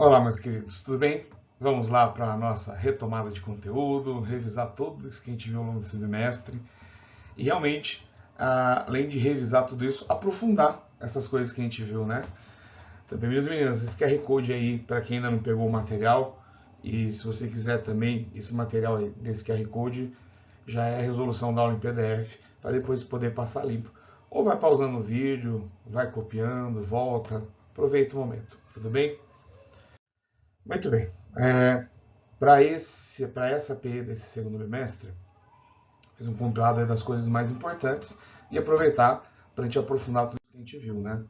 Olá, meus queridos, tudo bem? Vamos lá para a nossa retomada de conteúdo, revisar tudo isso que a gente viu ao longo desse bimestre e realmente, além de revisar tudo isso, aprofundar essas coisas que a gente viu, né? Também, meus meninos, esse QR Code aí, para quem ainda não pegou o material, e se você quiser também, esse material aí, desse QR Code já é a resolução da aula em PDF, para depois poder passar limpo. Ou vai pausando o vídeo, vai copiando, volta, aproveita o momento, tudo bem? Muito bem. Para essa PE desse segundo bimestre, fiz um compilado das coisas mais importantes e aproveitar para a gente aprofundar tudo que a gente viu, né?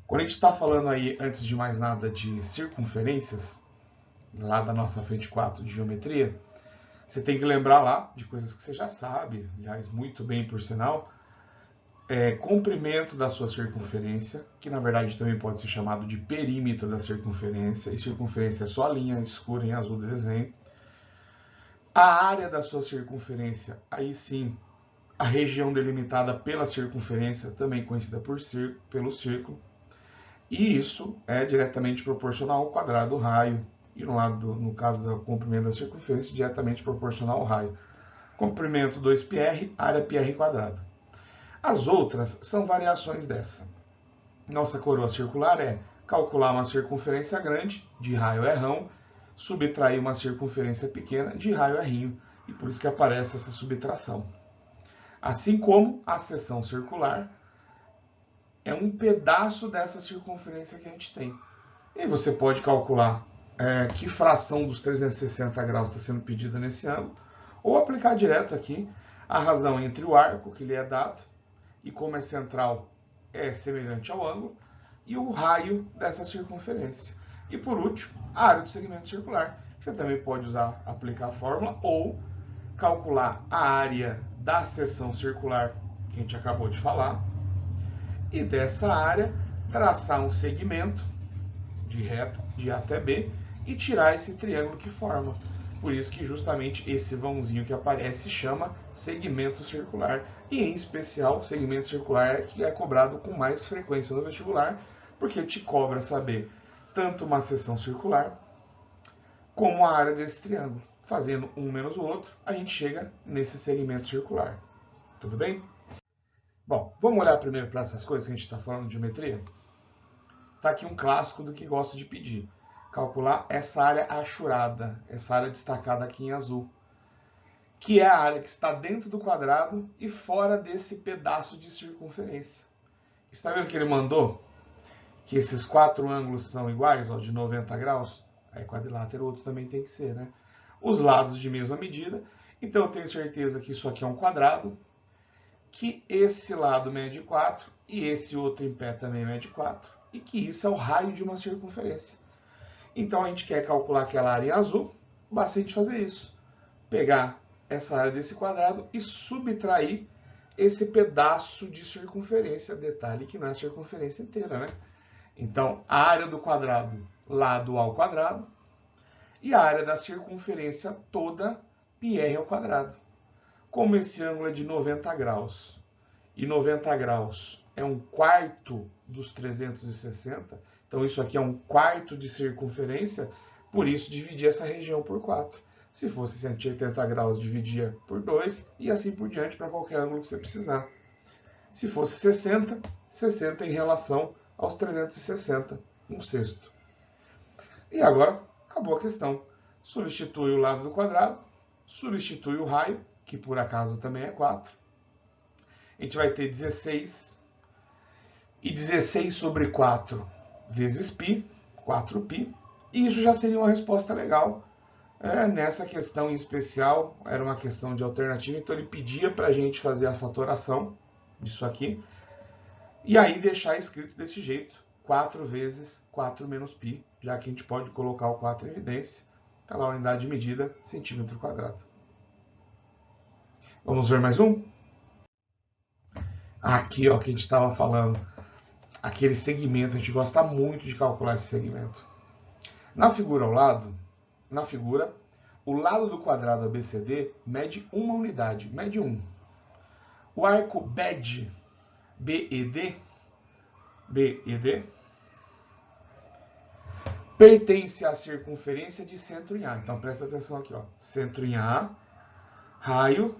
Quando a gente está falando aí, antes de mais nada, de circunferências, lá da nossa frente 4 de geometria, você tem que lembrar lá de coisas que você já sabe, aliás, muito bem por sinal, comprimento da sua circunferência, que na verdade também pode ser chamado de perímetro da circunferência, e circunferência é só a linha escura em azul do desenho. A área da sua circunferência, aí sim, a região delimitada pela circunferência, também conhecida pelo círculo, e isso é diretamente proporcional ao quadrado do raio, e no caso do comprimento da circunferência, diretamente proporcional ao raio. Comprimento 2πr, área πr quadrado. As outras são variações dessa. Nossa coroa circular é calcular uma circunferência grande, de raio rão, subtrair uma circunferência pequena, de raio r'inho, e por isso que aparece essa subtração. Assim como a seção circular é um pedaço dessa circunferência que a gente tem. E você pode calcular que fração dos 360 graus está sendo pedida nesse ângulo, ou aplicar direto aqui a razão entre o arco que lhe é dado, e como é central, é semelhante ao ângulo, e o raio dessa circunferência. E por último, a área do segmento circular, que você também pode usar, aplicar a fórmula, ou calcular a área da seção circular que a gente acabou de falar, e dessa área traçar um segmento de reta de A até B e tirar esse triângulo que forma. Por isso que justamente esse vãozinho que aparece chama segmento circular. E em especial, o segmento circular é que é cobrado com mais frequência no vestibular, porque te cobra saber tanto uma seção circular como a área desse triângulo. Fazendo um menos o outro, a gente chega nesse segmento circular. Tudo bem? Bom, vamos olhar primeiro para essas coisas que a gente está falando de geometria? Está aqui um clássico do que gosta de pedir. Calcular essa área achurada, essa área destacada aqui em azul, que é a área que está dentro do quadrado e fora desse pedaço de circunferência. Está vendo que ele mandou que esses quatro ângulos são iguais, ó, de 90 graus? Aí quadrilátero outro também tem que ser, né? Os lados de mesma medida. Então eu tenho certeza que isso aqui é um quadrado, que esse lado mede 4 e esse outro em pé também mede 4, e que isso é o raio de uma circunferência. Então a gente quer calcular aquela área em azul, basta a gente fazer isso. Pegar essa área desse quadrado e subtrair esse pedaço de circunferência. Detalhe que não é a circunferência inteira, né? Então, a área do quadrado, lado ao quadrado, e a área da circunferência toda, πr ao quadrado. Como esse ângulo é de 90 graus, e 90 graus é um quarto dos 360, então isso aqui é um quarto de circunferência, por isso dividir essa região por 4. Se fosse 180 graus, dividia por 2 e assim por diante para qualquer ângulo que você precisar. Se fosse 60, 60 em relação aos 360, um sexto. E agora, acabou a questão. Substitui o lado do quadrado, substitui o raio, que por acaso também é 4. A gente vai ter 16, e 16 sobre 4 vezes π, 4π, e isso já seria uma resposta legal. Nessa questão em especial, era uma questão de alternativa, então ele pedia para a gente fazer a fatoração disso aqui, e aí deixar escrito desse jeito, 4 vezes 4 menos π, já que a gente pode colocar o 4 em evidência, está lá a unidade de medida, centímetro quadrado. Vamos ver mais um? Aqui, ó, que a gente estava falando, aquele segmento, a gente gosta muito de calcular esse segmento. Na figura ao lado, o lado do quadrado ABCD mede uma unidade, mede 1. O arco BED, BED, pertence à circunferência de centro em A. Então, presta atenção aqui, ó. Centro em A, raio,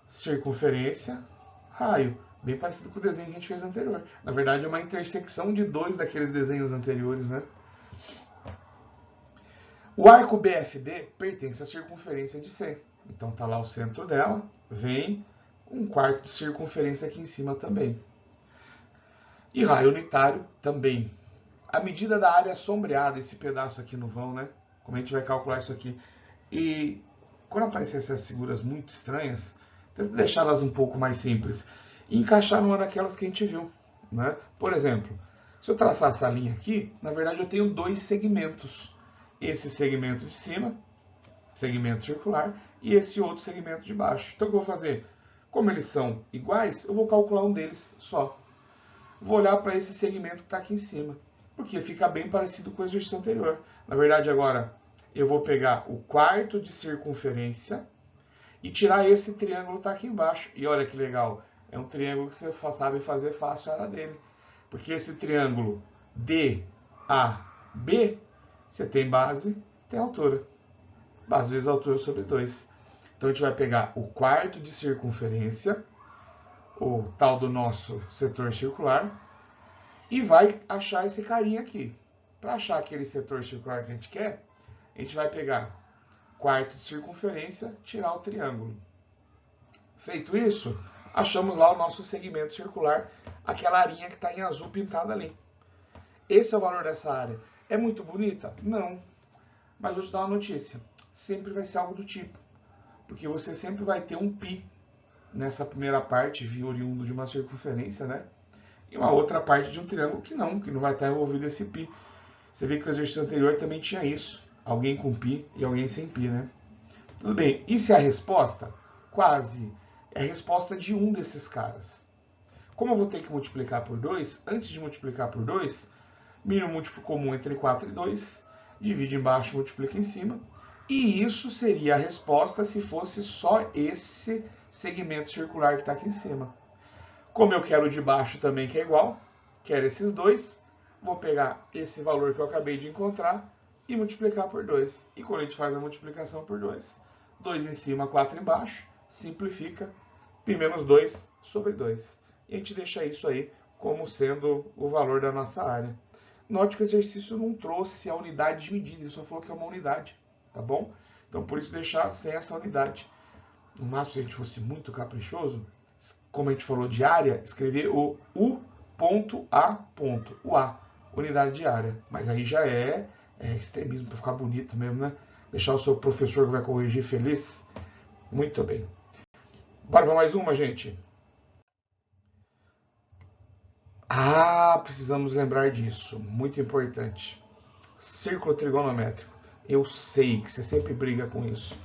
circunferência, raio. Bem parecido com o desenho que a gente fez anterior. Na verdade, é uma intersecção de dois daqueles desenhos anteriores, né? O arco BFD pertence à circunferência de C. Então, tá lá o centro dela, vem um quarto de circunferência aqui em cima também. E raio unitário também. A medida da área sombreada, esse pedaço aqui no vão, né? Como a gente vai calcular isso aqui. E quando aparecer essas figuras muito estranhas, tenta deixá-las um pouco mais simples. E encaixar numa daquelas que a gente viu, né? Por exemplo, se eu traçar essa linha aqui, na verdade eu tenho dois segmentos. Esse segmento de cima, segmento circular, e esse outro segmento de baixo. Então o que eu vou fazer? Como eles são iguais, eu vou calcular um deles só. Vou olhar para esse segmento que está aqui em cima, porque fica bem parecido com o exercício anterior. Na verdade, agora, eu vou pegar o quarto de circunferência e tirar esse triângulo que está aqui embaixo. E olha que legal, é um triângulo que você sabe fazer fácil a área dele. Porque esse triângulo DAB, você tem base, tem altura. Base vezes altura sobre 2. Então, a gente vai pegar o quarto de circunferência, o tal do nosso setor circular, e vai achar esse carinha aqui. Para achar aquele setor circular que a gente quer, a gente vai pegar quarto de circunferência, tirar o triângulo. Feito isso, achamos lá o nosso segmento circular, aquela arinha que está em azul pintada ali. Esse é o valor dessa área. É muito bonita? Não. Mas vou te dar uma notícia. Sempre vai ser algo do tipo. Porque você sempre vai ter um π nessa primeira parte, oriundo de uma circunferência, né? E uma outra parte de um triângulo que não vai estar envolvido esse π. Você vê que o exercício anterior também tinha isso. Alguém com π e alguém sem π, né? Tudo bem. E se é a resposta? Quase. É a resposta de um desses caras. Como eu vou ter que multiplicar por 2, antes de multiplicar por 2, mira o múltiplo comum entre 4 e 2, divide embaixo e multiplica em cima. E isso seria a resposta se fosse só esse segmento circular que está aqui em cima. Como eu quero o de baixo também, que é igual, quero esses dois, vou pegar esse valor que eu acabei de encontrar e multiplicar por 2. E quando a gente faz a multiplicação por 2, 2 em cima, 4 embaixo, simplifica, π menos 2 sobre 2. E a gente deixa isso aí como sendo o valor da nossa área. Note que o exercício não trouxe a unidade de medida, ele só falou que é uma unidade, tá bom? Então, por isso, deixar sem essa unidade. No máximo, se a gente fosse muito caprichoso, como a gente falou de área, escrever o U.A. O A, unidade de área. Mas aí já é extremismo para ficar bonito mesmo, né? Deixar o seu professor que vai corrigir feliz. Muito bem. Bora para mais uma, gente. Ah, precisamos lembrar disso. Muito importante. Círculo trigonométrico. Eu sei que você sempre briga com isso.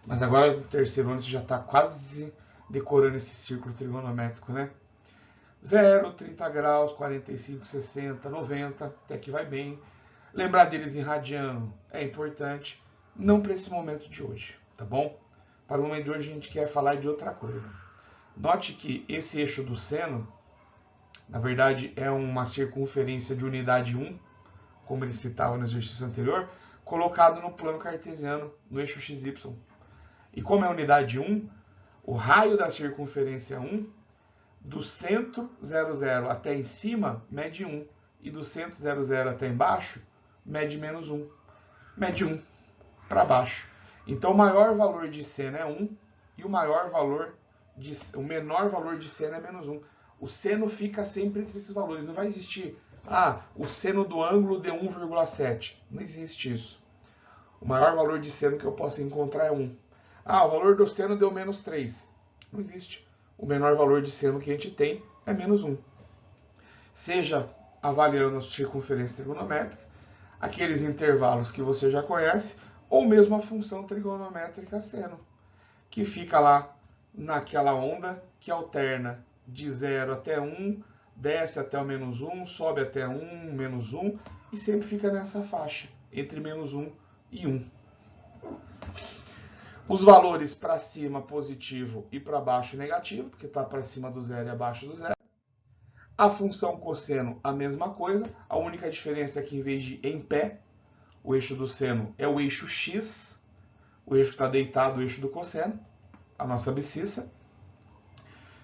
Mas agora no terceiro ano você já está quase decorando esse círculo trigonométrico, né? 0, 30 graus, 45, 60, 90, até que vai bem. Lembrar deles em radiano é importante, não para esse momento de hoje, tá bom? Para o momento de hoje a gente quer falar de outra coisa. Note que esse eixo do seno, na verdade, é uma circunferência de unidade 1, como ele citava no exercício anterior, colocado no plano cartesiano, no eixo XY. E como é unidade 1, o raio da circunferência 1, do centro 00 até em cima, mede 1. E do centro 00 até embaixo, mede menos 1. Mede 1 para baixo. Então, o maior valor de seno é 1 e o menor valor de seno é menos 1. O seno fica sempre entre esses valores. Não vai existir, o seno do ângulo deu 1,7. Não existe isso. O maior valor de seno que eu posso encontrar é 1. O valor do seno deu menos 3. Não existe. O menor valor de seno que a gente tem é menos 1. Seja avaliando a circunferência trigonométrica, aqueles intervalos que você já conhece, ou mesmo a função trigonométrica seno, que fica lá naquela onda que alterna de 0 até 1, desce até o menos 1, sobe até 1, menos 1, e sempre fica nessa faixa, entre menos 1 e 1. Os valores para cima positivo e para baixo negativo, porque está para cima do zero e abaixo do zero. A função cosseno, a mesma coisa. A única diferença é que em vez de em pé, O eixo do seno é o eixo X, o eixo que está deitado, o eixo do cosseno, a nossa abscissa.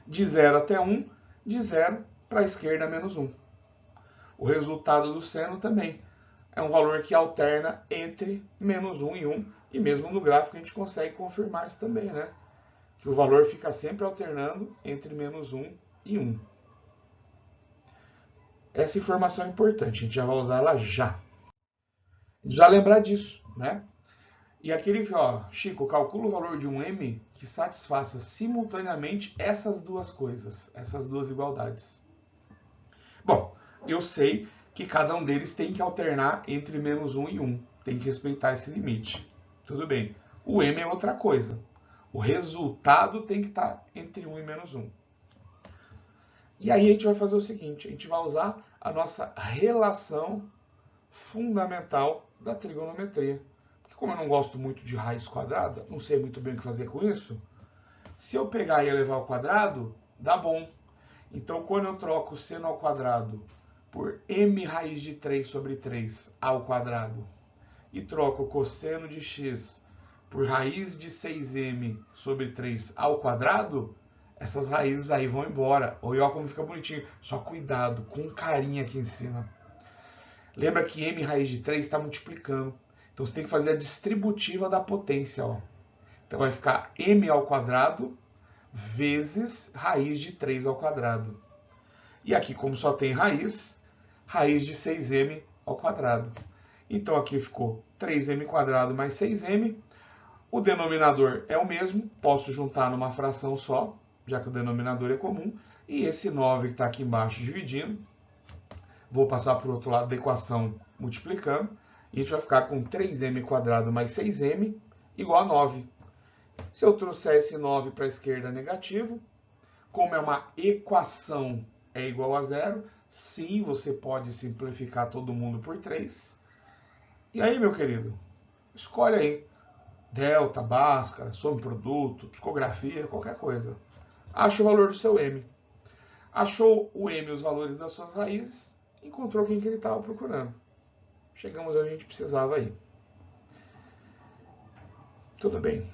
De 0 até 1, de 0 para a esquerda, menos 1. O resultado do seno também é um valor que alterna entre menos 1 e 1, e mesmo no gráfico a gente consegue confirmar isso também, né? Que o valor fica sempre alternando entre menos 1 e 1. Essa informação é importante, a gente já vai usar ela já. Já lembrar disso, né? E aquele que, ó, Chico, calcula o valor de um M que satisfaça simultaneamente essas duas coisas, essas duas igualdades. Bom, eu sei que cada um deles tem que alternar entre menos 1 e 1. Tem que respeitar esse limite. Tudo bem. O M é outra coisa. O resultado tem que estar entre 1 e menos 1. E aí a gente vai fazer o seguinte, a gente vai usar a nossa relação fundamental da trigonometria. Porque como eu não gosto muito de raiz quadrada, não sei muito bem o que fazer com isso, se eu pegar e elevar ao quadrado, dá bom. Então, quando eu troco seno ao quadrado por m raiz de 3 sobre 3 ao quadrado e troco cosseno de x por raiz de 6m sobre 3 ao quadrado, essas raízes aí vão embora. Olha como fica bonitinho. Só cuidado, com carinho aqui em cima. Lembra que m raiz de 3 está multiplicando. Então, você tem que fazer a distributiva da potência. Ó. Então, vai ficar m ao quadrado vezes raiz de 3 ao quadrado. E aqui, como só tem raiz de 6m ao quadrado. Então, aqui ficou 3m quadrado mais 6m. O denominador é o mesmo, posso juntar numa fração só, já que o denominador é comum. E esse 9 que está aqui embaixo dividindo, vou passar para o outro lado da equação multiplicando. E a gente vai ficar com 3m quadrado mais 6m igual a 9. Se eu trouxer esse 9 para a esquerda negativo, como é uma equação é igual a 0, sim, você pode simplificar todo mundo por 3. E aí, meu querido, escolhe aí. Delta, Bhaskara, soma-produto, psicografia, qualquer coisa. Acha o valor do seu M. Achou o M, os valores das suas raízes, encontrou quem que ele estava procurando. Chegamos onde a gente precisava aí. Tudo bem.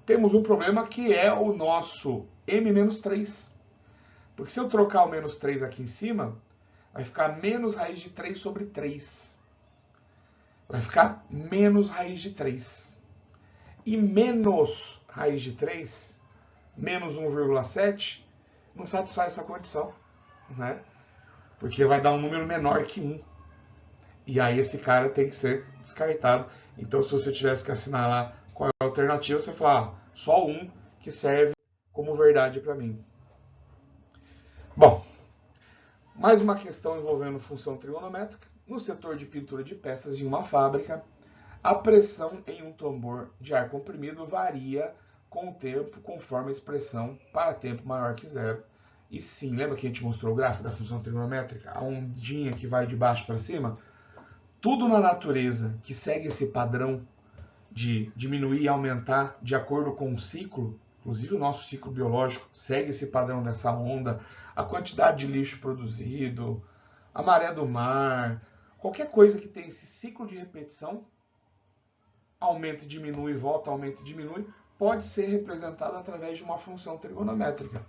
Temos um problema que é o nosso M-3. Porque se eu trocar o menos 3 aqui em cima, vai ficar menos raiz de 3 sobre 3. Vai ficar menos raiz de 3. E menos raiz de 3, menos 1,7, não satisfaz essa condição, né? Porque vai dar um número menor que 1. E aí esse cara tem que ser descartado. Então, se você tivesse que assinalar qual é a alternativa, você fala, só 1 que serve como verdade para mim. Bom, mais uma questão envolvendo função trigonométrica. No setor de pintura de peças em uma fábrica, a pressão em um tambor de ar comprimido varia com o tempo, conforme a expressão para tempo maior que 0. E sim, lembra que a gente mostrou o gráfico da função trigonométrica? A ondinha que vai de baixo para cima? Tudo na natureza que segue esse padrão de diminuir e aumentar de acordo com o ciclo, inclusive o nosso ciclo biológico segue esse padrão dessa onda, a quantidade de lixo produzido, a maré do mar, qualquer coisa que tem esse ciclo de repetição, aumenta e diminui, volta, aumenta e diminui, pode ser representado através de uma função trigonométrica.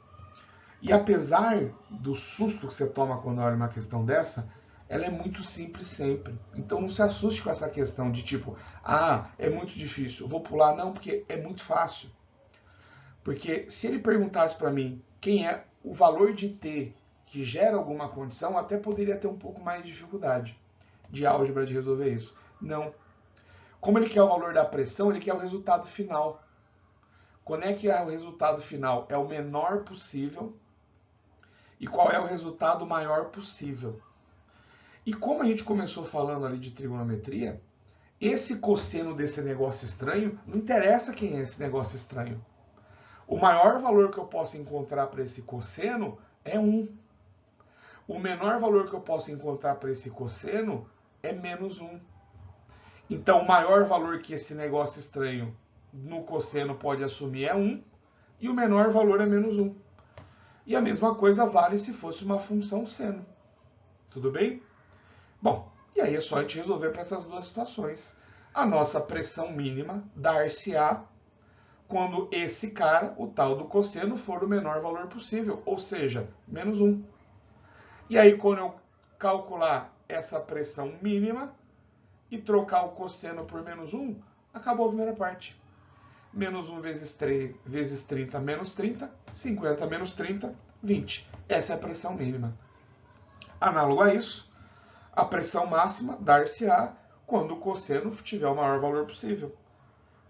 E apesar do susto que você toma quando olha uma questão dessa, ela é muito simples sempre. Então não se assuste com essa questão de tipo, ah, é muito difícil, eu vou pular. Não, porque é muito fácil. Porque se ele perguntasse para mim quem é o valor de t que gera alguma condição, eu até poderia ter um pouco mais de dificuldade de álgebra de resolver isso. Não. Como ele quer o valor da pressão, ele quer o resultado final. Quando é que o resultado final é o menor possível e qual é o resultado maior possível. E como a gente começou falando ali de trigonometria, esse cosseno desse negócio estranho, não interessa quem é esse negócio estranho. O maior valor que eu posso encontrar para esse cosseno é 1. O menor valor que eu posso encontrar para esse cosseno é menos 1. Então, o maior valor que esse negócio estranho no cosseno pode assumir é 1, e o menor valor é menos 1. E a mesma coisa vale se fosse uma função seno. Tudo bem? Bom, e aí é só a gente resolver para essas duas situações. A nossa pressão mínima dar-se-á quando esse cara, o tal do cosseno, for o menor valor possível, ou seja, menos 1. E aí, quando eu calcular essa pressão mínima e trocar o cosseno por menos 1, acabou a primeira parte. Menos 1 vezes 30 menos 30, 50 menos 30, 20. Essa é a pressão mínima. Análogo a isso, a pressão máxima dar-se-á quando o cosseno tiver o maior valor possível.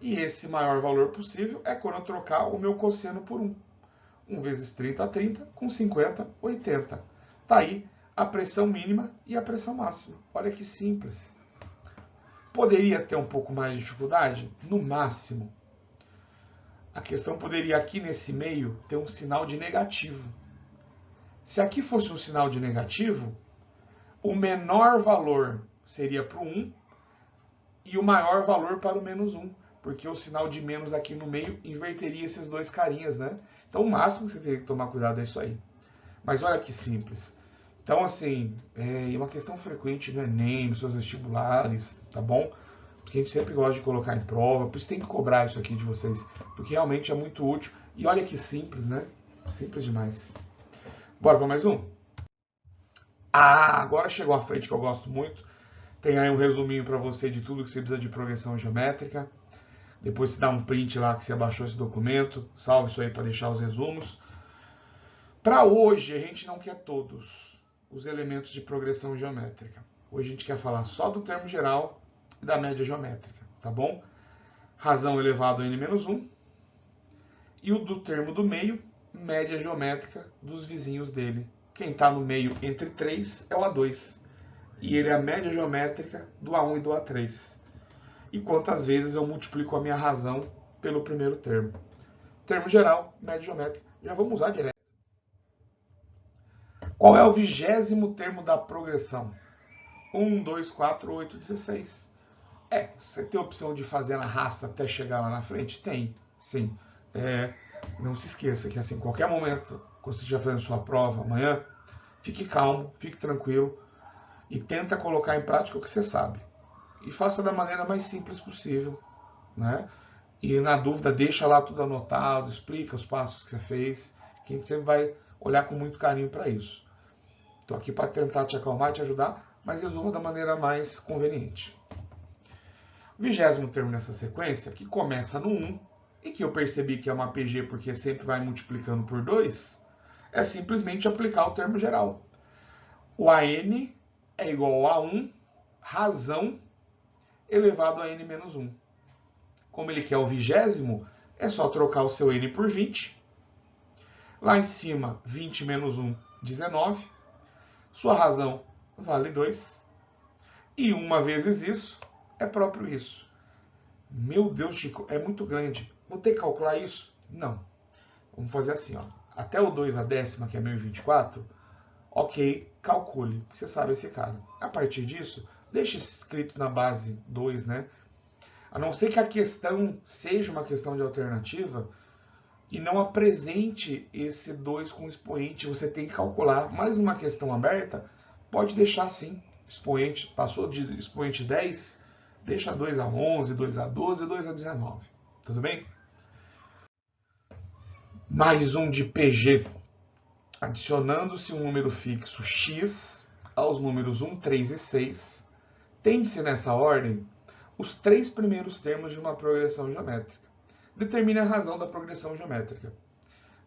E esse maior valor possível é quando eu trocar o meu cosseno por 1. 1 vezes 30, 30, com 50, 80. Está aí a pressão mínima e a pressão máxima. Olha que simples. Poderia ter um pouco mais de dificuldade? No máximo. A questão poderia aqui nesse meio ter um sinal de negativo. Se aqui fosse um sinal de negativo, o menor valor seria para o 1 e o maior valor para o menos 1, porque o sinal de menos aqui no meio inverteria esses dois carinhas, né? Então o máximo que você teria que tomar cuidado é isso aí. Mas olha que simples. Então, assim, é uma questão frequente no Enem, nos seus vestibulares, tá bom? Porque a gente sempre gosta de colocar em prova, por isso tem que cobrar isso aqui de vocês, porque realmente é muito útil. E olha que simples, né? Simples demais. Bora para mais um? Ah, agora chegou a frente que eu gosto muito. Tem aí um resuminho para você de tudo que você precisa de progressão geométrica. Depois você dá um print lá que você baixou esse documento. Salve isso aí para deixar os resumos. Para hoje, a gente não quer todos os elementos de progressão geométrica. Hoje a gente quer falar só do termo geral e da média geométrica, tá bom? Razão elevado a n-1 e o do termo do meio, média geométrica dos vizinhos dele. Quem está no meio entre 3 é o A2 e ele é a média geométrica do A1 e do A3. E quantas vezes eu multiplico a minha razão pelo primeiro termo. Termo geral, média geométrica. Já vamos usar direto. Qual é o 20º termo da progressão? 1, 2, 4, 8, 16. Você tem a opção de fazer na raça até chegar lá na frente? Tem, sim. Não se esqueça que assim, qualquer momento, quando você estiver fazendo sua prova amanhã, fique calmo, fique tranquilo e tenta colocar em prática o que você sabe. E faça da maneira mais simples possível, né? E na dúvida, deixa lá tudo anotado, explica os passos que você fez, que a gente sempre vai olhar com muito carinho para isso. Estou aqui para tentar te acalmar e te ajudar, mas resuma da maneira mais conveniente. O 20º termo nessa sequência, que começa no 1, e que eu percebi que é uma PG porque sempre vai multiplicando por 2, é simplesmente aplicar o termo geral. O AN é igual a 1 razão elevado a n menos 1. Como ele quer o 20º, é só trocar o seu n por 20. Lá em cima, 20 menos 1, 19. Sua razão vale 2. E 1 vezes isso é próprio isso. Meu Deus, Chico, é muito grande. Vou ter que calcular isso? Não. Vamos fazer assim, ó. Até o 2 a décima, que é 1024, ok, calcule. Você sabe esse cara. A partir disso, deixe escrito na base 2, né? A não ser que a questão seja uma questão de alternativa e não apresente esse 2 com expoente, você tem que calcular. Mais uma questão aberta, pode deixar sim. Expoente, passou de expoente 10, deixa 2 a 11, 2 a 12, 2 a 19. Tudo bem? Mais um de PG. Adicionando-se um número fixo x aos números 1, 3 e 6, tem-se nessa ordem os 3 primeiros termos de uma progressão geométrica. Determine a razão da progressão geométrica.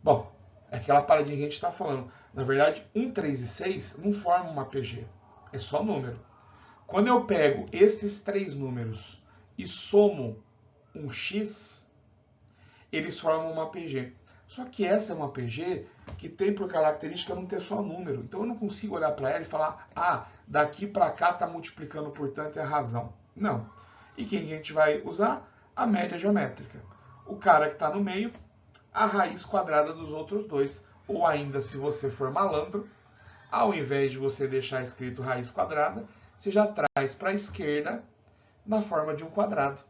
Bom, é aquela paradinha que a gente está falando. Na verdade, 1, 3 e 6 não formam uma PG. É só número. Quando eu pego esses 3 números e somo um x, eles formam uma PG. Só que essa é uma PG que tem por característica não ter só número. Então eu não consigo olhar para ela e falar, daqui para cá está multiplicando, portanto é a razão. Não. E quem a gente vai usar? A média geométrica. O cara que está no meio, a raiz quadrada dos outros dois. Ou ainda, se você for malandro, ao invés de você deixar escrito raiz quadrada, você já traz para a esquerda na forma de um quadrado.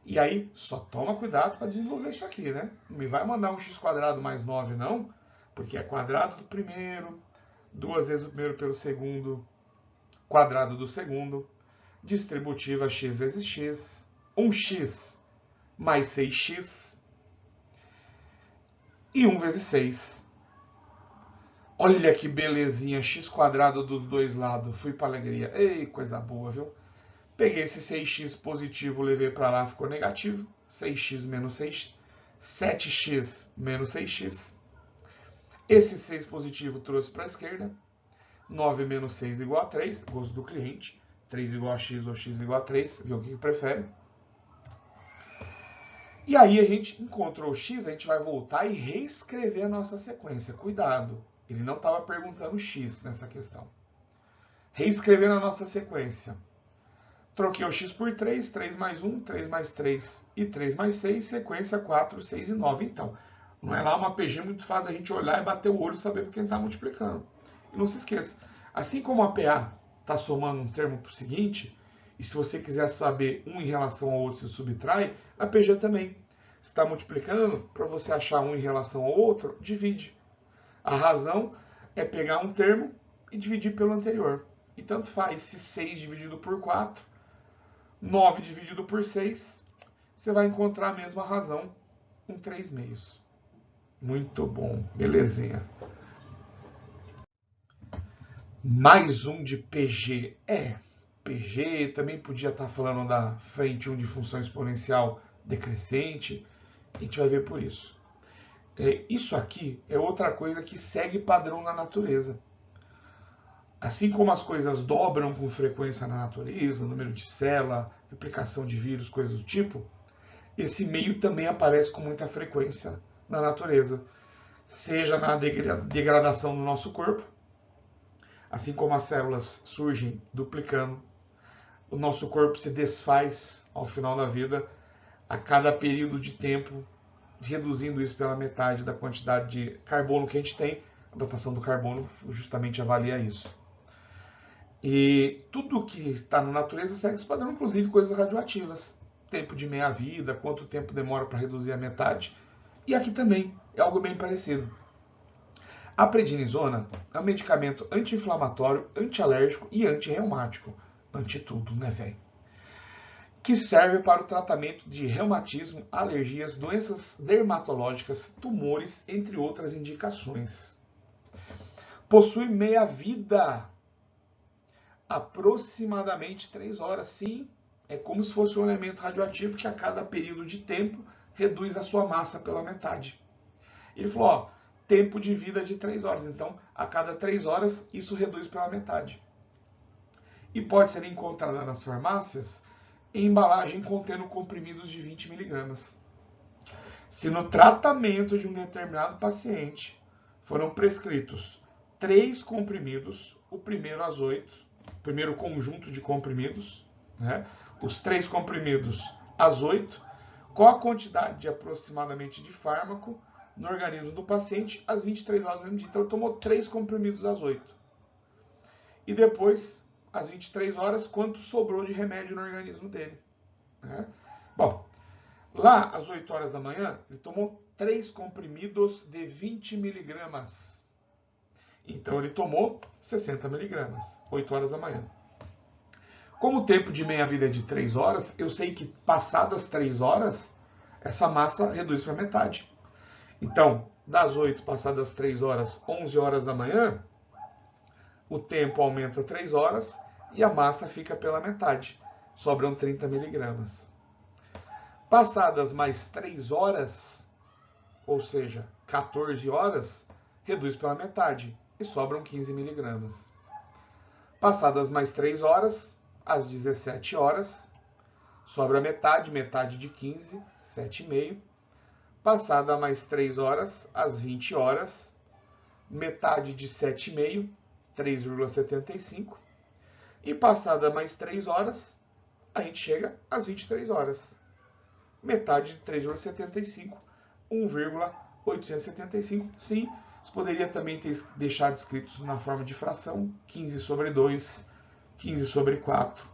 E aí, só toma cuidado para desenvolver isso aqui, né? Não me vai mandar um x² mais 9, não, porque é quadrado do primeiro, 2 vezes o primeiro pelo segundo, quadrado do segundo, distributiva x vezes x, 1x mais 6x e 1 vezes 6. Olha que belezinha, x quadrado dos dois lados, fui para alegria. Ei, coisa boa, viu? Peguei esse 6x positivo, levei para lá, ficou negativo. 6x menos 6, 7x menos 6x. Esse 6 positivo trouxe para a esquerda. 9 menos 6 igual a 3, gosto do cliente. 3 igual a x ou x igual a 3, vê o que prefere. E aí a gente encontrou o x, a gente vai voltar e reescrever a nossa sequência. Cuidado, ele não estava perguntando x nessa questão. Reescrevendo a nossa sequência. Troquei o x por 3, 3 mais 1, 3 mais 3 e 3 mais 6, sequência 4, 6 e 9. Então, não é lá uma PG muito fácil a gente olhar e bater o olho e saber por quem está multiplicando. E não se esqueça, assim como a PA está somando um termo para o seguinte, e se você quiser saber um em relação ao outro se subtrai, a PG também. Se está multiplicando, para você achar um em relação ao outro, divide. A razão é pegar um termo e dividir pelo anterior. E tanto faz, se 6 dividido por 4, 9 dividido por 6, você vai encontrar a mesma razão, um 3 meios. Muito bom, belezinha. Mais um de PG. PG também podia estar falando da frente 1 de função exponencial decrescente. A gente vai ver por isso. Isso aqui é outra coisa que segue padrão na natureza. Assim como as coisas dobram com frequência na natureza, número de célula, replicação de vírus, coisas do tipo, esse meio também aparece com muita frequência na natureza. Seja na degradação do nosso corpo, assim como as células surgem duplicando, o nosso corpo se desfaz ao final da vida, a cada período de tempo, reduzindo isso pela metade da quantidade de carbono que a gente tem. A datação do carbono justamente avalia isso. E tudo que está na natureza segue esse padrão, inclusive coisas radioativas. Tempo de meia-vida, quanto tempo demora para reduzir a metade. E aqui também é algo bem parecido. A prednisona é um medicamento anti-inflamatório, anti-alérgico e anti-reumático. Anti-tudo, né, velho? Que serve para o tratamento de reumatismo, alergias, doenças dermatológicas, tumores, entre outras indicações. Possui meia-vida, aproximadamente 3 horas. Sim, é como se fosse um elemento radioativo que a cada período de tempo reduz a sua massa pela metade. Ele falou, ó, tempo de vida de 3 horas. Então, a cada 3 horas, isso reduz pela metade. E pode ser encontrada nas farmácias em embalagem contendo comprimidos de 20 miligramas. Se no tratamento de um determinado paciente foram prescritos 3 comprimidos, o primeiro às 8, o primeiro conjunto de comprimidos, né? Os 3 comprimidos às 8, qual a quantidade de aproximadamente de fármaco no organismo do paciente às 23 horas do mesmo dia. Então, ele tomou 3 comprimidos às 8. E depois, às 23 horas, quanto sobrou de remédio no organismo dele. Né? Bom, lá às 8 horas da manhã, ele tomou 3 comprimidos de 20 miligramas. Então, ele tomou 60 miligramas, 8 horas da manhã. Como o tempo de meia-vida é de 3 horas, eu sei que passadas 3 horas, essa massa reduz para metade. Então, das 8 passadas 3 horas, 11 horas da manhã, o tempo aumenta 3 horas e a massa fica pela metade. Sobram 30 miligramas. Passadas mais 3 horas, ou seja, 14 horas, reduz pela metade e sobram 15 miligramas. Passadas mais 3 horas, às 17 horas, sobra metade, metade de 15, 7,5. Passada mais 3 horas, às 20 horas, metade de 7,5, 3,75. E passada mais 3 horas, a gente chega às 23 horas. Metade de 3,75, 1,875. Sim, isso poderia também ter deixado escrito na forma de fração, 15 sobre 2, 15 sobre 4,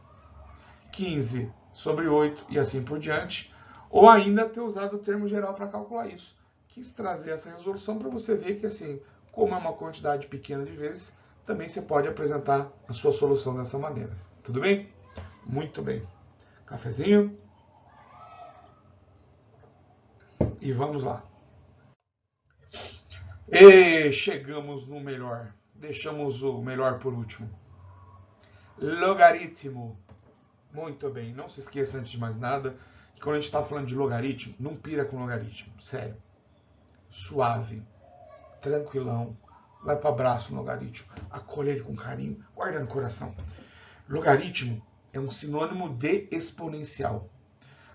15 sobre 8 e assim por diante. Ou ainda ter usado o termo geral para calcular isso. Quis trazer essa resolução para você ver que, assim, como é uma quantidade pequena de vezes, também você pode apresentar a sua solução dessa maneira. Tudo bem? Muito bem. Cafezinho. E vamos lá. E chegamos no melhor. Deixamos o melhor por último. Logaritmo. Muito bem. Não se esqueça, antes de mais nada, que quando a gente está falando de logaritmo, não pira com logaritmo. Sério. Suave. Tranquilão. Vai para o abraço no logaritmo. Acolhe ele com carinho. Guarda no coração. Logaritmo é um sinônimo de exponencial.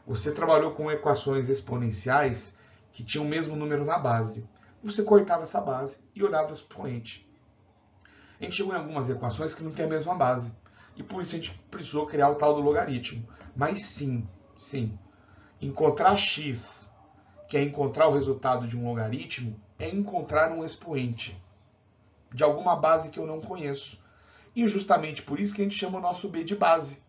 Você trabalhou com equações exponenciais que tinham o mesmo número na base. Você cortava essa base e olhava o expoente. A gente chegou em algumas equações que não tem a mesma base. E por isso a gente precisou criar o tal do logaritmo. Mas sim, encontrar x, que é encontrar o resultado de um logaritmo, é encontrar um expoente de alguma base que eu não conheço. E justamente por isso que a gente chama o nosso b de base.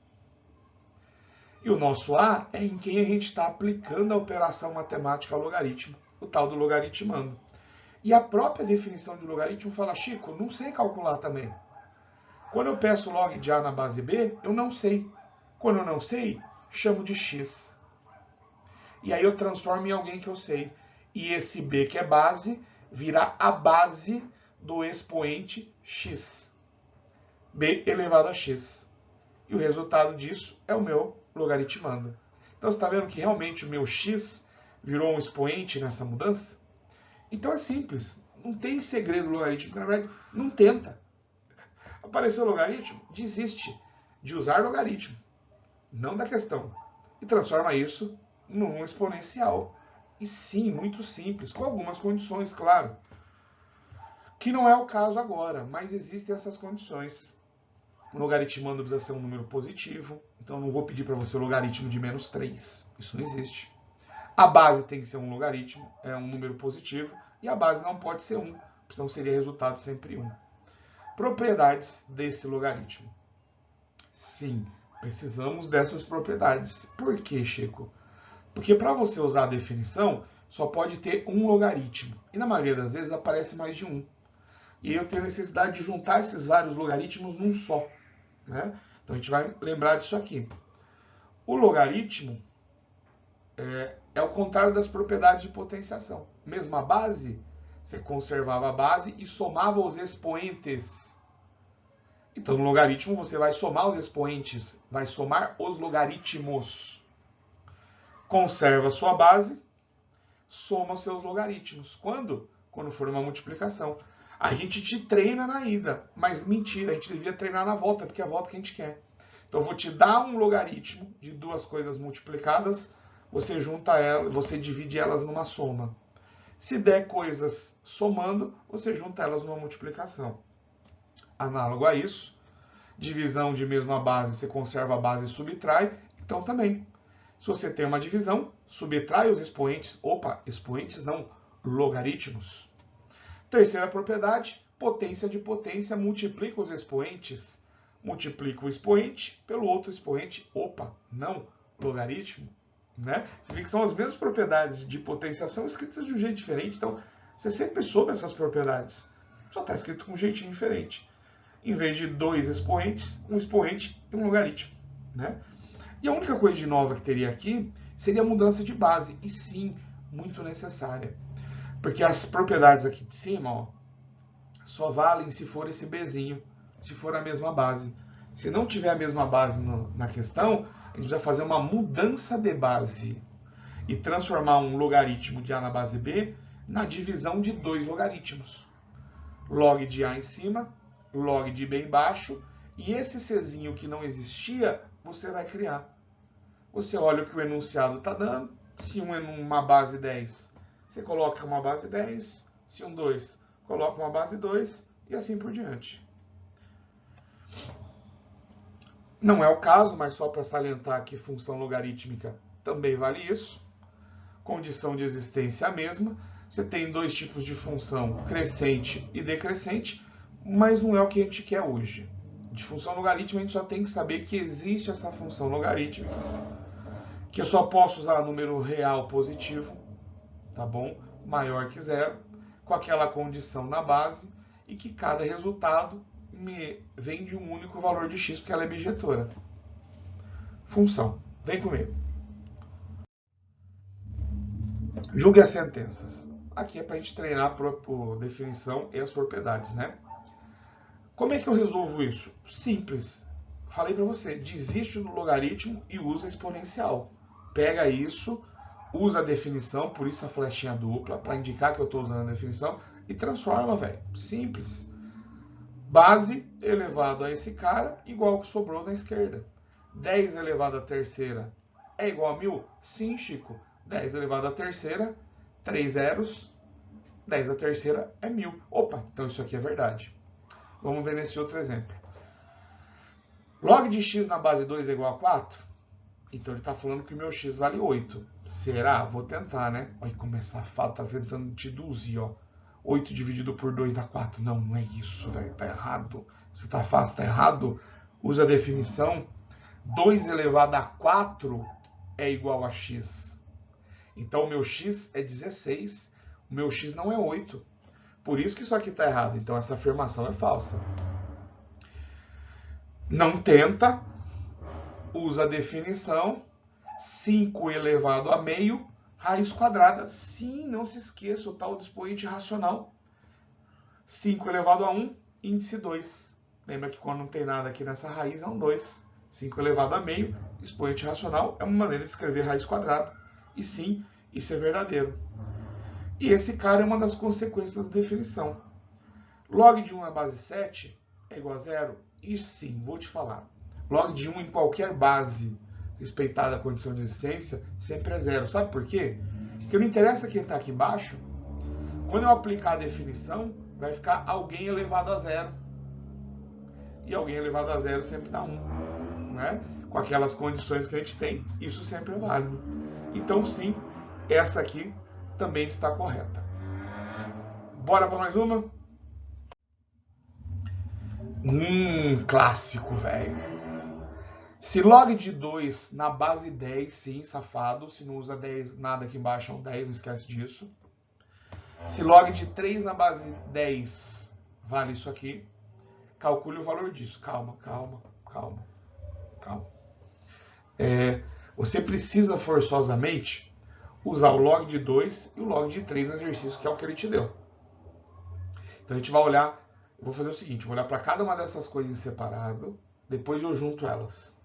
E o nosso a é em quem a gente está aplicando a operação matemática logaritmo, o tal do logaritmando. E a própria definição de logaritmo fala, Chico, não sei calcular também. Quando eu peço log de a na base b, eu não sei. Quando eu não sei, chamo de x. E aí eu transformo em alguém que eu sei. E esse b, que é base, virá a base do expoente x. b elevado a x. E o resultado disso é o meu logaritmando. Então você está vendo que realmente o meu x virou um expoente nessa mudança? Então é simples. Não tem segredo logaritmo. Na verdade, não tenta. Apareceu logaritmo? Desiste de usar logaritmo. Não da questão. E transforma isso num exponencial. E sim, muito simples. Com algumas condições, claro. Que não é o caso agora, mas existem essas condições. O logaritmando precisa ser um número positivo. Então eu não vou pedir para você o logaritmo de menos 3. Isso não existe. A base tem que ser um logaritmo, é um número positivo. E a base não pode ser 1, senão seria resultado sempre 1. Propriedades desse logaritmo. Sim, precisamos dessas propriedades. Por quê, Chico? Porque para você usar a definição, só pode ter um logaritmo. E na maioria das vezes aparece mais de um. E eu tenho necessidade de juntar esses vários logaritmos num só. Né? Então a gente vai lembrar disso aqui. O logaritmo é o contrário das propriedades de potenciação. Mesma base, você conservava a base e somava os expoentes. Então, no logaritmo, você vai somar os expoentes, vai somar os logaritmos. Conserva a sua base, soma os seus logaritmos. Quando? Quando for uma multiplicação. A gente te treina na ida, mas mentira, a gente devia treinar na volta, porque é a volta que a gente quer. Então, eu vou te dar um logaritmo de duas coisas multiplicadas, você junta elas, você divide elas numa soma. Se der coisas somando, você junta elas numa multiplicação. Análogo a isso, divisão de mesma base, você conserva a base e subtrai. Então também, se você tem uma divisão, subtrai os expoentes. Opa, expoentes não, logaritmos. Terceira propriedade, potência de potência, multiplica os expoentes. Multiplica o expoente pelo outro expoente. Opa, não, logaritmo. Né? Você vê que são as mesmas propriedades de potenciação escritas de um jeito diferente. Então, você sempre soube essas propriedades. Só está escrito com um jeitinho diferente. Em vez de dois expoentes, um expoente e um logaritmo. Né? E a única coisa de nova que teria aqui seria a mudança de base. E sim, muito necessária. Porque as propriedades aqui de cima, ó, só valem se for esse Bzinho, se for a mesma base. Se não tiver a mesma base na questão, a gente vai fazer uma mudança de base e transformar um logaritmo de a na base b na divisão de dois logaritmos. Log de a em cima, log de b embaixo, e esse czinho que não existia, você vai criar. Você olha o que o enunciado está dando. Se um é uma base 10, você coloca uma base 10. Se um 2, coloca uma base 2, e assim por diante. Não é o caso, mas só para salientar que função logarítmica também vale isso. Condição de existência a mesma. Você tem dois tipos de função, crescente e decrescente, mas não é o que a gente quer hoje. De função logarítmica, a gente só tem que saber que existe essa função logarítmica, que eu só posso usar número real positivo, tá bom? Maior que zero, com aquela condição na base, e que cada resultado me vem de um único valor de x, porque ela é bijetora. Função. Vem comigo. Julgue as sentenças. Aqui é para a gente treinar por definição e as propriedades, né? Como é que eu resolvo isso? Simples. Falei para você, desiste do logaritmo e usa exponencial. Pega isso, usa a definição, por isso a flechinha dupla, para indicar que eu estou usando a definição, e transforma, velho. Simples. Base elevado a esse cara, igual ao que sobrou na esquerda. 10 elevado à terceira é igual a 1000? Sim, Chico. 10 elevado à terceira, 3 zeros, 10 à terceira é 1000. Opa, então isso aqui é verdade. Vamos ver nesse outro exemplo. Log de x na base 2 é igual a 4? Então ele está falando que o meu x vale 8. Será? Vou tentar, né? Olha como é safado, tá tentando te deduzir, ó. 8 dividido por 2 dá 4. Não, não é isso, velho. Tá errado. Você tá fácil, tá errado. Usa a definição. 2 elevado a 4 é igual a x. Então o meu x é 16. O meu x não é 8. Por isso que isso aqui tá errado. Então essa afirmação é falsa. Não tenta. Usa a definição. 5 elevado a meio, raiz quadrada. Sim, não se esqueça, o tal do expoente racional. 5 elevado a 1, índice 2. Lembra que quando não tem nada aqui nessa raiz é um 2. 5 elevado a meio, expoente racional, é uma maneira de escrever raiz quadrada. E sim, isso é verdadeiro. E esse cara é uma das consequências da definição. Log de 1 na base 7 é igual a 0? E sim, vou te falar. Log de 1 em qualquer base respeitada a condição de existência, sempre é 0. Sabe por quê? Porque não interessa quem está aqui embaixo. Quando eu aplicar a definição, vai ficar alguém elevado a 0. E alguém elevado a 0 sempre dá 1. Né? Com aquelas condições que a gente tem, isso sempre é válido. Então, sim, essa aqui também está correta. Bora para mais uma? Clássico, velho. Se log de 2 na base 10, sim, safado. Se não usa 10, nada aqui embaixo é um 10, não esquece disso. Se log de 3 na base 10 vale isso aqui, calcule o valor disso. Calma. Você precisa forçosamente usar o log de 2 e o log de 3 no exercício, que é o que ele te deu. Então a gente vai olhar, eu vou fazer o seguinte, vou olhar para cada uma dessas coisas em separado, depois eu junto elas.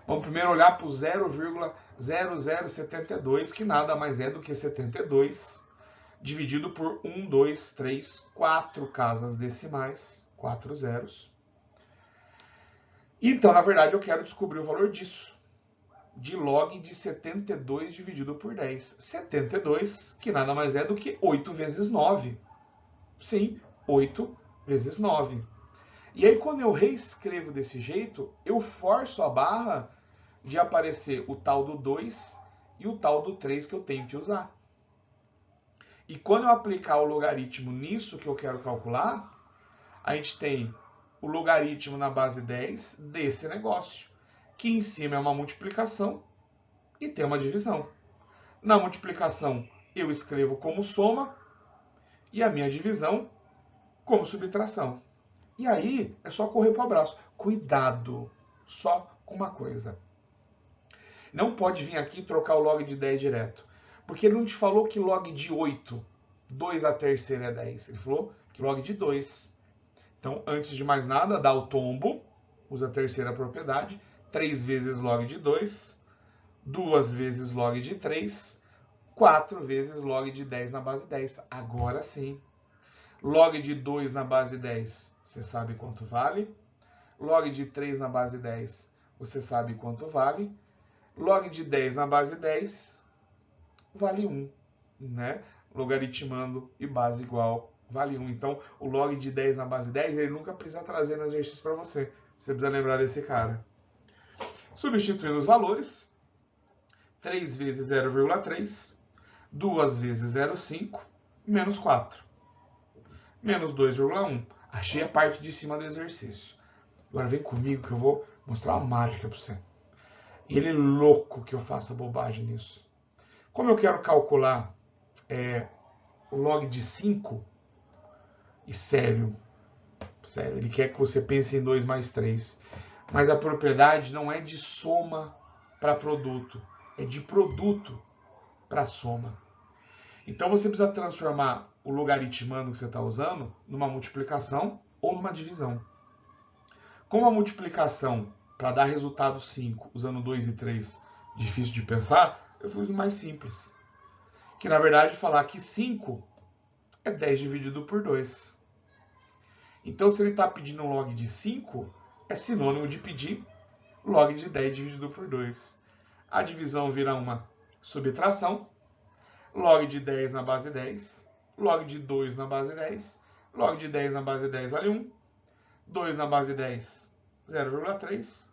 Vamos primeiro olhar para o 0,0072, que nada mais é do que 72, dividido por 1, 2, 3, 4 casas decimais, 4 zeros. Então, na verdade, eu quero descobrir o valor disso, de log de 72 dividido por 10. 72, que nada mais é do que 8 vezes 9. Sim, 8 vezes 9. E aí, quando eu reescrevo desse jeito, eu forço a barra de aparecer o tal do 2 e o tal do 3 que eu tenho que usar. E quando eu aplicar o logaritmo nisso que eu quero calcular, a gente tem o logaritmo na base 10 desse negócio, que em cima é uma multiplicação e tem uma divisão. Na multiplicação, eu escrevo como soma e a minha divisão como subtração. E aí, é só correr para o abraço. Cuidado, só com uma coisa. Não pode vir aqui e trocar o log de 10 direto. Porque ele não te falou que log de 8, 2 à terceira é 10. Ele falou que log de 2. Então, antes de mais nada, dá o tombo, usa a terceira propriedade, 3 vezes log de 2, 2 vezes log de 3, 4 vezes log de 10 na base 10. Agora sim. Log de 2 na base 10, você sabe quanto vale. Log de 3 na base 10, você sabe quanto vale. Log de 10 na base 10 vale 1, né? Logaritmando e base igual vale 1. Então, o log de 10 na base 10, ele nunca precisa trazer no exercício para você. Você precisa lembrar desse cara. Substituindo os valores, 3 vezes 0,3, 2 vezes 0,5, menos 4. Menos 2,1. Achei a parte de cima do exercício. Agora vem comigo que eu vou mostrar uma mágica para você. Ele é louco que eu faça bobagem nisso. Como eu quero calcular o log de 5, e sério, Sério, ele quer que você pense em 2 mais 3. Mas a propriedade não é de soma para produto, é de produto para soma. Então você precisa transformar o logaritmando que você está usando numa multiplicação ou numa divisão. Como a multiplicação, para dar resultado 5, usando 2 e 3, difícil de pensar, eu fiz o mais simples. Que na verdade falar que 5 é 10 dividido por 2. Então se ele está pedindo um log de 5, é sinônimo de pedir log de 10 dividido por 2. A divisão vira uma subtração. Log de 10 na base 10, log de 2 na base 10, log de 10 na base 10 vale 1, 2 na base 10, 0,3,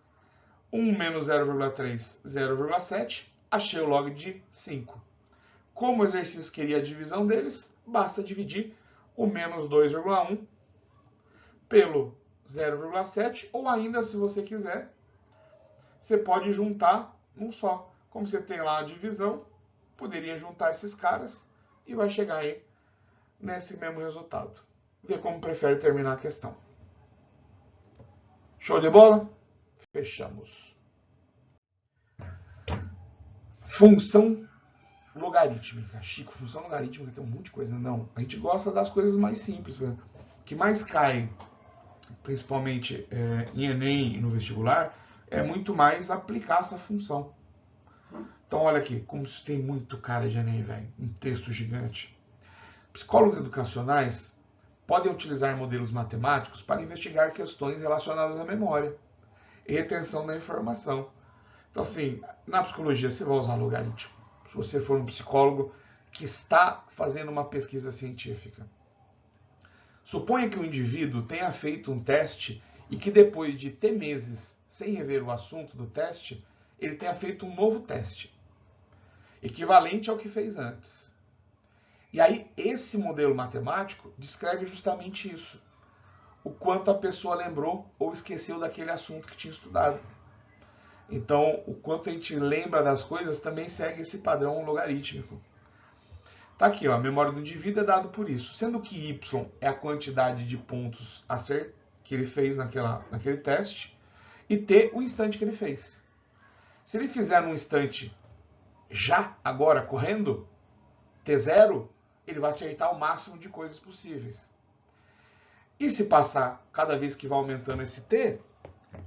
1 menos 0,3, 0,7, achei o log de 5. Como o exercício queria a divisão deles, basta dividir o menos 2,1 pelo 0,7, ou ainda, se você quiser, você pode juntar num só. Como você tem lá a divisão, poderia juntar esses caras e vai chegar aí nesse mesmo resultado. Vê como prefere terminar a questão. Show de bola? Fechamos. Função logarítmica. Chico, função logarítmica tem um monte de coisa. Não, a gente gosta das coisas mais simples. O que mais cai, principalmente em Enem e no vestibular, é muito mais aplicar essa função. Então, olha aqui, como isso tem muito cara de Enem, velho. Um texto gigante. Psicólogos educacionais podem utilizar modelos matemáticos para investigar questões relacionadas à memória e retenção da informação. Então, assim, na psicologia você vai usar logaritmo. Se você for um psicólogo que está fazendo uma pesquisa científica. Suponha que o indivíduo tenha feito um teste e que depois de ter meses sem rever o assunto do teste, ele tenha feito um novo teste, equivalente ao que fez antes. E aí, esse modelo matemático descreve justamente isso. O quanto a pessoa lembrou ou esqueceu daquele assunto que tinha estudado. Então, o quanto a gente lembra das coisas também segue esse padrão logarítmico. Tá aqui, ó, a memória do indivíduo é dado por isso. Sendo que y é a quantidade de pontos a ser que ele fez naquele teste e t o instante que ele fez. Se ele fizer num instante já, agora, correndo, t0, ele vai acertar o máximo de coisas possíveis. E se passar cada vez que vai aumentando esse t,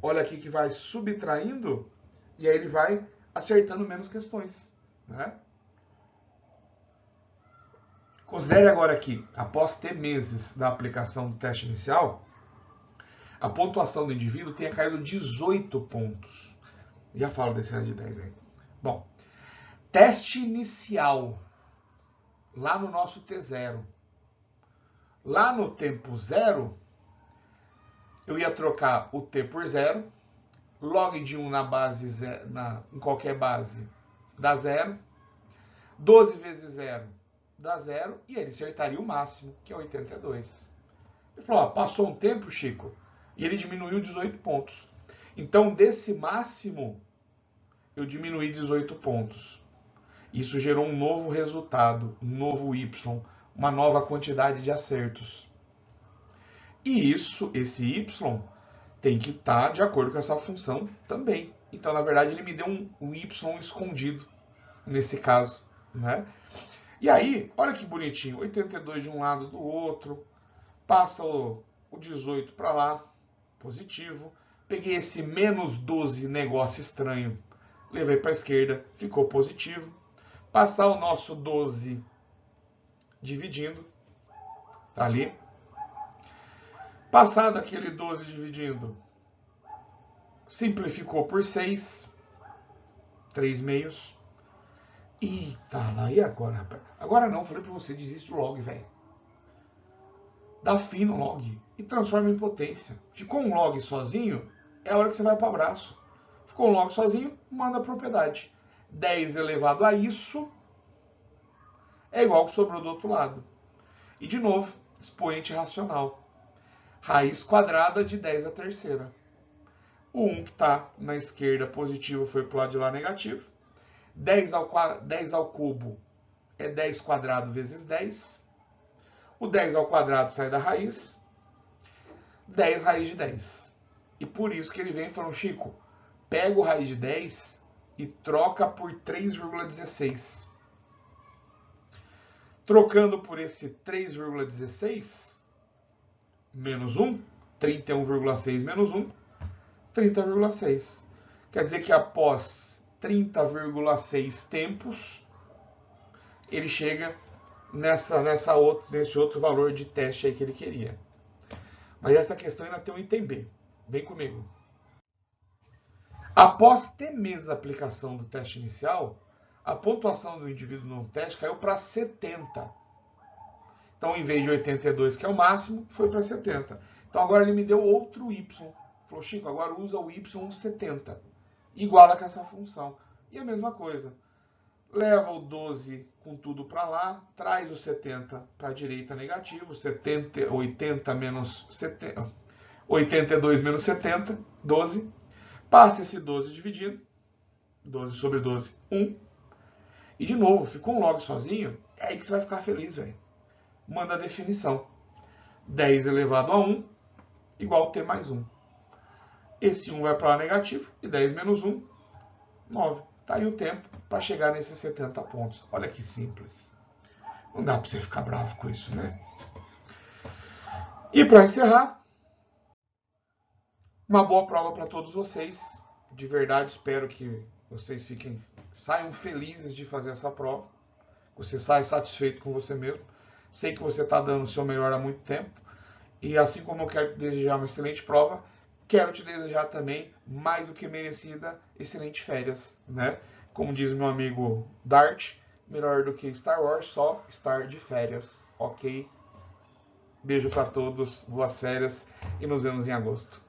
olha aqui que vai subtraindo e aí ele vai acertando menos questões, né? Considere agora que, após ter meses da aplicação do teste inicial, a pontuação do indivíduo tenha caído 18 pontos. Já falo desse de 10 aí. Bom, teste inicial, lá no nosso T0. Lá no tempo 0, eu ia trocar o T por 0, log de 1 na base em qualquer base dá 0, 12 vezes 0 dá 0, e ele acertaria o máximo, que é 82. Ele falou, ó, passou um tempo, Chico, e ele diminuiu 18 pontos. Então, desse máximo, eu diminuí 18 pontos. Isso gerou um novo resultado, um novo y, uma nova quantidade de acertos. E esse y tem que estar de acordo com essa função também. Então, na verdade, ele me deu um y escondido, nesse caso, né? E aí, olha que bonitinho, 82 de um lado do outro, passa o 18 para lá, positivo. Peguei esse menos 12 negócio estranho, levei para a esquerda, ficou positivo. Passar o nosso 12 dividindo, tá ali. Passado aquele 12 dividindo, simplificou por 6, 3 meios. Eita lá, e agora, rapaz? Agora não, falei pra você, desiste do log, velho. Dá fim no log e transforma em potência. Ficou um log sozinho, é a hora que você vai para o abraço. Ficou um log sozinho, manda a propriedade. 10 elevado a isso é igual ao que sobrou do outro lado. E de novo, expoente racional. Raiz quadrada de 10 à terceira. O 1 que está na esquerda positivo foi para o lado de lá negativo. 10 ao cubo é 10 quadrado vezes 10. O 10 ao quadrado sai da raiz. 10 raiz de 10. E por isso que ele vem falando, Chico, pega o raiz de 10 e troca por 3,16. Trocando por esse 3,16, menos 1, 31,6 menos 1, 30,6. Quer dizer que após 30,6 tempos, ele chega nesse outro valor de teste aí que ele queria. Mas essa questão ainda tem um item B. Vem comigo. Após ter meses de aplicação do teste inicial, a pontuação do indivíduo no teste caiu para 70. Então, em vez de 82, que é o máximo, foi para 70. Então, agora ele me deu outro y. Falou, Chico, agora usa o y70. Igual a essa função. E a mesma coisa. Leva o 12 com tudo para lá, traz o 70 para a direita negativo, 80 menos 70, 82 menos 70, 12. Passa esse 12 dividindo, 12 sobre 12, 1. E de novo, fica um log sozinho, é aí que você vai ficar feliz, velho. Manda a definição. 10 elevado a 1 igual a t mais 1. Esse 1 vai para lá negativo, e 10 menos 1, 9. Tá aí o tempo para chegar nesses 70 pontos. Olha que simples. Não dá para você ficar bravo com isso, né? E para encerrar, uma boa prova para todos vocês. De verdade, espero que vocês saiam felizes de fazer essa prova. Você saia satisfeito com você mesmo. Sei que você está dando o seu melhor há muito tempo. E assim como eu quero te desejar uma excelente prova, quero te desejar também, mais do que merecida, excelentes férias, né? Como diz meu amigo Dart, melhor do que Star Wars, só estar de férias, ok? Beijo para todos, boas férias e nos vemos em agosto.